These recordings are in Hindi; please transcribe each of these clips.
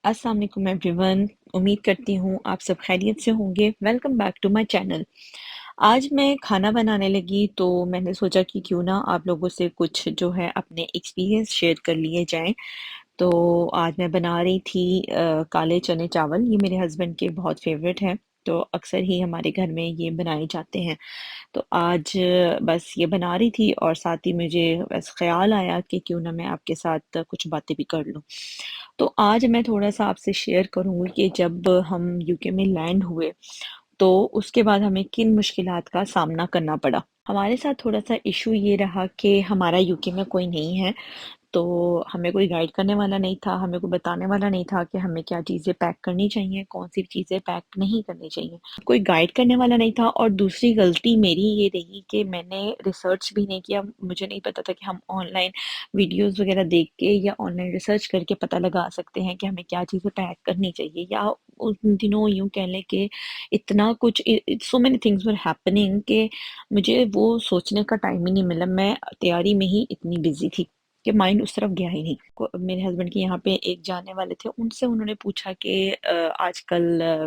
अस्सलाम वालेकुम एवरीवन। उम्मीद करती हूँ आप सब खैरियत से होंगे। Welcome back to my channel. आज मैं खाना बनाने लगी तो मैंने सोचा कि क्यों ना आप लोगों से कुछ जो है अपने एक्सपीरियंस शेयर कर लिए जाएं। तो आज मैं बना रही थी काले चने चावल। ये मेरे हस्बैंड के बहुत फेवरेट हैं, तो अक्सर ही हमारे घर में ये बनाए जाते हैं। तो आज बस ये बना रही थी और साथ ही मुझे बस ख्याल आया कि क्यों ना मैं आपके साथ कुछ बातें भी कर लूँ। तो आज मैं थोड़ा-सा आपसे शेयर करूँगी कि जब हम यूके में लैंड हुए, तो उसके बाद हमें किन मुश्किलात का सामना करना पड़ा। हमारे साथ थोड़ा-सा इश्यू ये रहा कि हमारा यूके में कोई नहीं है, तो हमें कोई गाइड करने वाला नहीं था, हमें कोई बताने वाला नहीं था कि हमें क्या चीज़ें पैक करनी चाहिए, कौन-सी चीज़ें पैक नहीं करनी चाहिए। कोई गाइड करने वाला नहीं था और दूसरी गलती मेरी ये रही कि मैंने रिसर्च भी नहीं किया। मुझे नहीं पता था कि हम ऑनलाइन वीडियोज़ वगैरह देख के या ऑनलाइन रिसर्च करके पता लगा सकते हैं कि हमें क्या चीज़ें पैक करनी चाहिए, या उन दिनों यूँ कह लें कि इतना कुछ so many things were happening कि मुझे वो सोचने का टाइम ही नहीं मिला। मैं तैयारी में ही इतनी बिज़ी थी कि माइंड उस तरफ गया ही नहीं। मेरे हस्बैंड के यहाँ पे एक जानने वाले थे, उनसे उन्होंने पूछा कि आजकल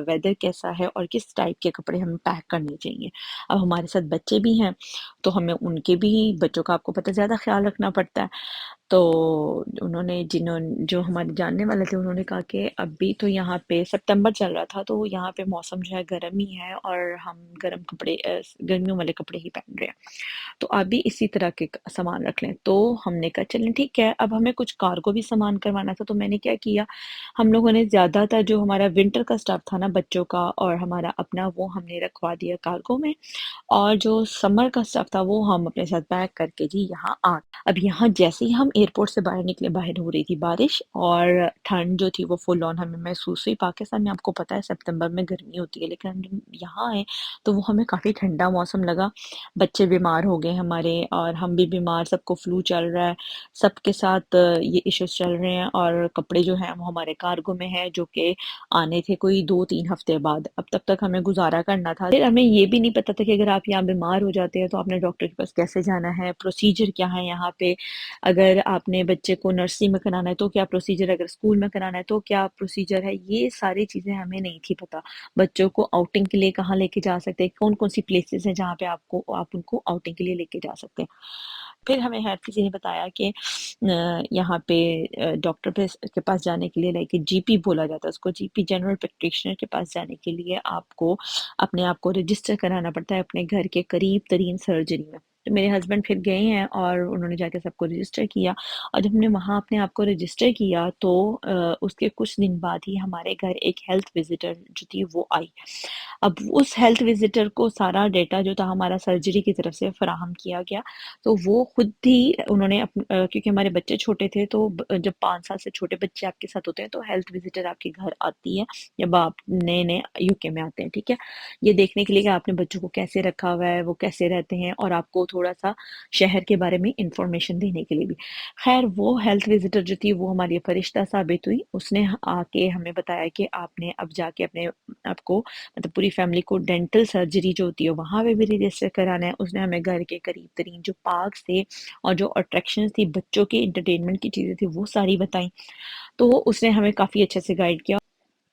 वेदर कैसा है और किस टाइप के कपड़े हमें पैक करने चाहिए। अब हमारे साथ बच्चे भी हैं, तो हमें उनके भी, बच्चों का आपको पता है ज़्यादा ख्याल रखना पड़ता है। तो उन्होंने जो हमारे जानने वाले थे, उन्होंने कहा कि अभी तो यहाँ पे सितंबर चल रहा था, तो यहाँ पे मौसम जो है गर्म ही है और हम गर्म कपड़े, गर्मियों वाले कपड़े ही पहन रहे हैं, तो आप भी इसी तरह के सामान रख लें। तो हमने कहा चलें ठीक है। अब हमें कुछ कार्गो भी सामान करवाना था, तो मैंने क्या किया, हम लोगों ने ज़्यादातर जो हमारा विंटर का स्टफ था ना बच्चों का और हमारा अपना, वो हमने रखवा दिया कार्गो में, और जो समर का स्टफ था वो हम अपने साथ पैक करके जी यहाँ आ। अब यहाँ जैसे ही हम एयरपोर्ट से बाहर निकले, बाहर हो रही थी बारिश और ठंड जो थी वो फुल ऑन हमें महसूस हुई। पाकिस्तान में आपको पता है सितंबर में गर्मी होती है, लेकिन हम जब यहाँ आए तो वो हमें काफ़ी ठंडा मौसम लगा। बच्चे बीमार हो गए हमारे और हम भी बीमार, सबको फ्लू चल रहा है, सबके साथ ये इश्यूज चल रहे हैं, और कपड़े जो हैं वो हमारे कार्गो में हैं जो कि आने थे कोई 2-3 हफ्ते बाद। अब तब तक हमें गुजारा करना था। फिर हमें ये भी नहीं पता था कि अगर आप यहाँ बीमार हो जाते हैं तो आपने डॉक्टर के पास कैसे जाना है, प्रोसीजर क्या है यहाँ पे, अगर आपने बच्चे को नर्सरी में कराना है तो क्या प्रोसीजर, अगर स्कूल में कराना है तो क्या प्रोसीजर है, ये सारी चीज़ें हमें नहीं थी पता। बच्चों को आउटिंग के लिए कहाँ लेके जा सकते हैं, कौन कौन सी प्लेसेस हैं जहाँ पे आप उनको आउटिंग के लिए लेके जा सकते हैं। फिर हमें हर किसी ने बताया कि यहाँ पे डॉक्टर के पास जाने के लिए, लाइक जीपी बोला जाता है उसको, जीपी जनरल प्रैक्टिशनर के पास जाने के लिए आपको अपने आप को रजिस्टर कराना पड़ता है अपने घर के करीब तरीन सर्जरी में। तो मेरे हस्बैंड फिर गए हैं और उन्होंने जाके सबको रजिस्टर किया, और जब हमने वहाँ अपने आप को रजिस्टर किया तो उसके कुछ दिन बाद ही हमारे घर एक हेल्थ विजिटर जो थी वो आई। अब उस हेल्थ विजिटर को सारा डेटा जो था हमारा सर्जरी की तरफ से फराहम किया गया। तो वो खुद ही उन्होंने क्योंकि हमारे बच्चे छोटे थे, तो जब 5 साल से छोटे बच्चे आपके साथ होते हैं तो हेल्थ विजिटर आपके घर आती है जब आप नए नए यूके में आते हैं, ठीक है, ये देखने के लिए कि आपने बच्चों को कैसे रखा हुआ है, वो कैसे रहते हैं, और आपको थोड़ा सा शहर के बारे में इंफॉर्मेशन देने के लिए भी। खैर वो हेल्थ विजिटर जो थी वो हमारी फरिश्ता साबित हुई। उसने आके हमें बताया कि आपने अब जाके अपने आपको, मतलब पूरी फैमिली को, डेंटल सर्जरी जो होती है वहाँ पे भी रजिस्टर कराना है। उसने हमें घर के करीब तरीन जो पार्क्स थे और जो अट्रैक्शंस थी, बच्चों के इंटरटेनमेंट की चीज़ें थी, वो सारी बताई। तो उसने हमें काफ़ी अच्छे से गाइड किया।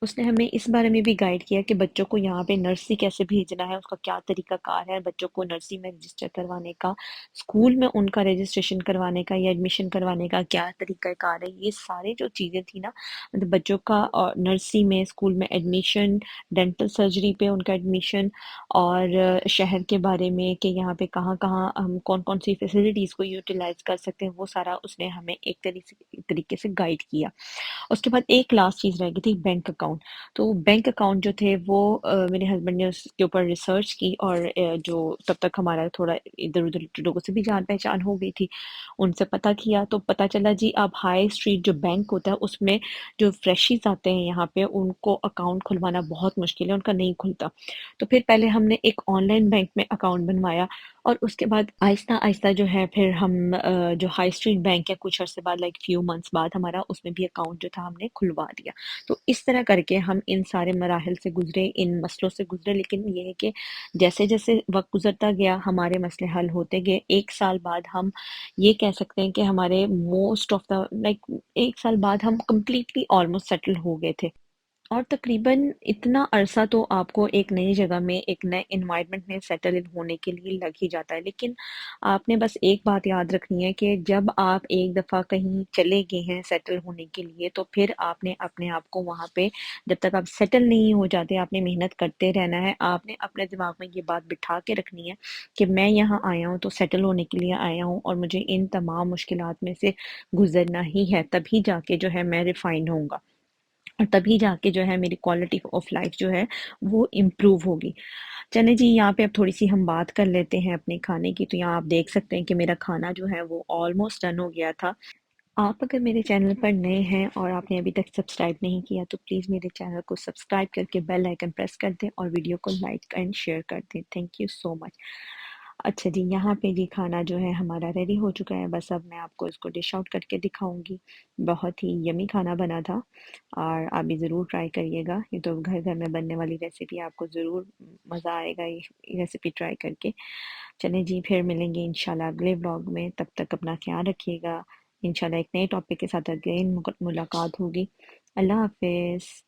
उसने हमें इस बारे में भी गाइड किया कि बच्चों को यहाँ पे नर्सरी कैसे भेजना है, उसका क्या तरीकाकार है, बच्चों को नर्सरी में रजिस्टर करवाने का, स्कूल में उनका रजिस्ट्रेशन करवाने का या एडमिशन करवाने का क्या तरीकाकार है। ये सारे जो चीज़ें थी ना, मतलब बच्चों का नर्सरी में, स्कूल में एडमिशन, डेंटल सर्जरी पे उनका एडमिशन, और शहर के बारे में कि यहाँ पे कहाँ कहाँ हम कौन कौन सी फैसिलिटीज़ को यूटिलाइज कर सकते हैं, वो सारा उसने हमें एक तरीके से गाइड किया। उसके बाद एक लास्ट चीज़ रह गई थी, बैंक अकाउंट। तो बैंक अकाउंट जो थे वो मेरे हस्बैंड ने उसके ऊपर रिसर्च की, और जो तब तक हमारा थोड़ा इधर उधर लोगों से भी जान पहचान हो गई थी, उनसे पता किया तो पता चला जी, अब हाई स्ट्रीट जो बैंक होता है उसमें जो फ्रेशीज आते हैं यहाँ पे, उनको अकाउंट खुलवाना बहुत मुश्किल है, उनका नहीं खुलता। तो फिर पहले हमने एक ऑनलाइन बैंक में अकाउंट बनवाया, और उसके बाद आहिस्ता आहिस्ता जो है फिर हम जो हाई स्ट्रीट बैंक है, कुछ अर्से बाद, लाइक फ्यू मंथ्स बाद, हमारा उसमें भी अकाउंट जो था हमने खुलवा दिया। तो इस तरह करके हम इन सारे मराहिल से गुज़रे, इन मसलों से गुज़रे, लेकिन ये है कि जैसे-जैसे वक़्त गुज़रता गया, हमारे मसले हल होते गए। 1 साल बाद हम ये कह सकते हैं कि हमारे मोस्ट ऑफ द लाइक 1 साल बाद हम कंप्लीटली ऑलमोस्ट सेटल हो गए थे। और तकरीबन इतना अरसा तो आपको एक नई जगह में, एक नए एनवायरनमेंट में सेटल इन होने के लिए लग ही जाता है। लेकिन आपने बस एक बात याद रखनी है कि जब आप एक दफ़ा कहीं चले गए हैं सेटल होने के लिए, तो फिर आपने अपने आप को वहाँ पे, जब तक आप सेटल नहीं हो जाते, आपने मेहनत करते रहना है। आपने अपने दिमाग में ये बात बिठा के रखनी है कि मैं यहाँ आया हूँ तो सेटल होने के लिए आया हूँ, और मुझे इन तमाम मुश्किलात में से गुज़रना ही है। तभी जाके जो है मैं रिफ़ाइन होऊँगा। और तभी जाके जो है मेरी क्वालिटी ऑफ लाइफ जो है वो इम्प्रूव होगी। चलें जी, यहाँ पे अब थोड़ी-सी हम बात कर लेते हैं अपने खाने की। तो यहाँ आप देख सकते हैं कि मेरा खाना जो है वो ऑलमोस्ट डन हो गया था। आप अगर मेरे चैनल पर नए हैं और आपने अभी तक सब्सक्राइब नहीं किया, तो प्लीज़ मेरे चैनल को सब्सक्राइब करके बेल आइकन प्रेस कर दें और वीडियो को लाइक एंड शेयर कर दें। Thank you so much. अच्छा जी, यहाँ पे जी खाना जो है हमारा रेडी हो चुका है। बस अब मैं आपको इसको डिश आउट करके दिखाऊँगी। बहुत ही यम्मी खाना बना था, और आप भी ज़रूर ट्राई करिएगा। ये तो घर-घर में बनने वाली रेसिपी, आपको ज़रूर मज़ा आएगा ये रेसिपी ट्राई करके। चलें जी, फिर मिलेंगे इंशाल्लाह अगले व्लॉग में। तब तक अपना ख्याल रखिएगा। इंशाल्लाह एक नए टॉपिक के साथ अगेन मुलाकात होगी। अल्लाह हाफ़िज़।